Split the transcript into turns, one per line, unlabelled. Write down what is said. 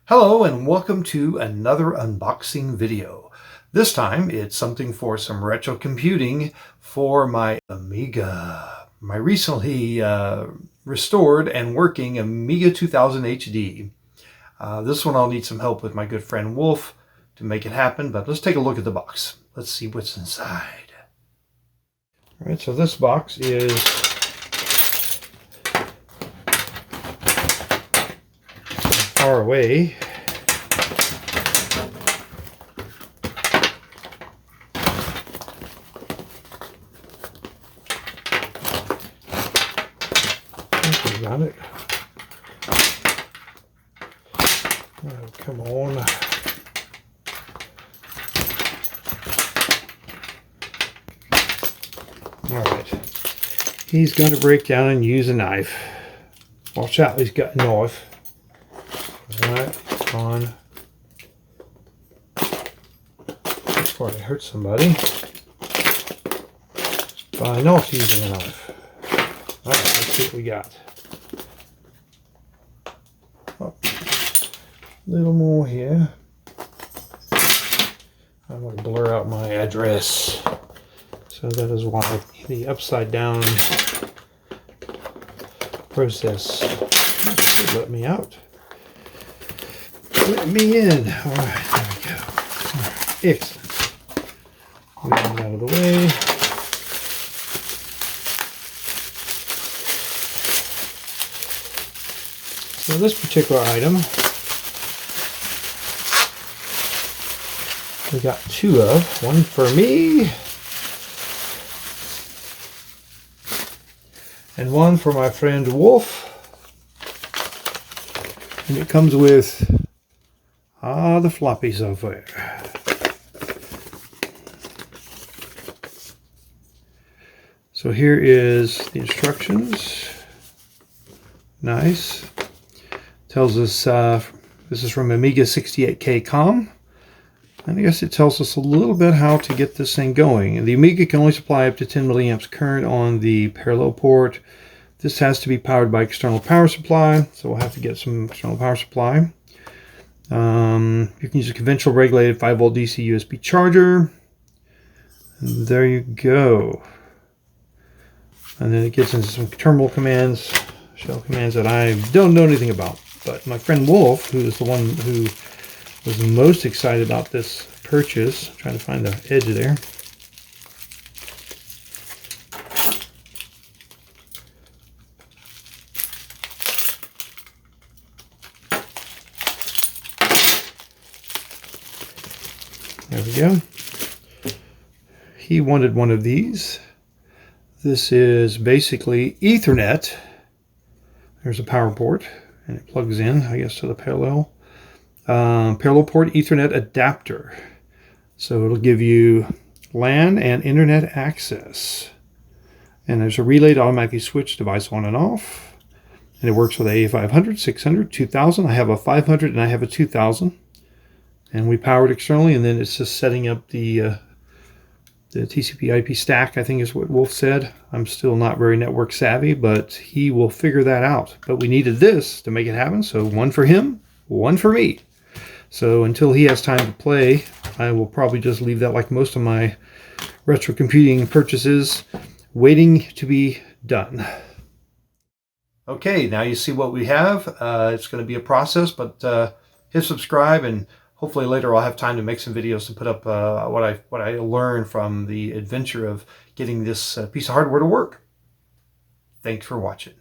Hello and welcome to another unboxing video. This time it's something for some retro computing for my Amiga, my recently restored and working Amiga 2000 HD. This one I'll need some help with my good friend Wolf to make it happen, but let's take a look at the box. Let's see what's inside. All right, so this box is far away. Got it. Oh, come on. All right. He's going to break down and use a knife. Watch out, he's got a knife. All right, on. Before I hurt somebody. But I know he's using a knife. All right, let's see what we got. Oh, a little more here. I'm going to blur out my address. So that is why the upside down process should let me out. Let me in. All right, there we go. All right, excellent. Move that out of the way. So this particular item, we got two of. One for me, and one for my friend Wolf. And it comes with the floppy software. So here is the instructions. Nice. Tells us this is from Amiga 68K COM, and I guess it tells us a little bit how to get this thing going. The Amiga can only supply up to 10 milliamps current on the parallel port. This has to be powered by external power supply, so we'll have to get some external power supply. You can use a conventional regulated 5-volt DC USB charger. And there you go. And then it gets into some terminal commands, shell commands that I don't know anything about. But my friend Wolf, who is the one who was most excited about this purchase, I'm trying to find the edge there. There we go. He wanted one of these. This is basically Ethernet. There's a power port. And it plugs in, I guess, to the parallel port Ethernet adapter. So it'll give you LAN and internet access. And there's a relay to automatically switch device on and off. And it works with a 500, 600, 2000. I have a 500 and I have a 2000. And we power it externally, and then it's just setting up the TCP IP stack, I think is what Wolf said. I'm still not very network savvy, but he will figure that out. But we needed this to make it happen, so one for him, one for me. So until he has time to play, I will probably just leave that, like most of my retro computing purchases, waiting to be done. Okay, now you see what we have. It's going to be a process, but hit subscribe, and hopefully later I'll have time to make some videos to put up what I learned from the adventure of getting this piece of hardware to work. Thanks for watching.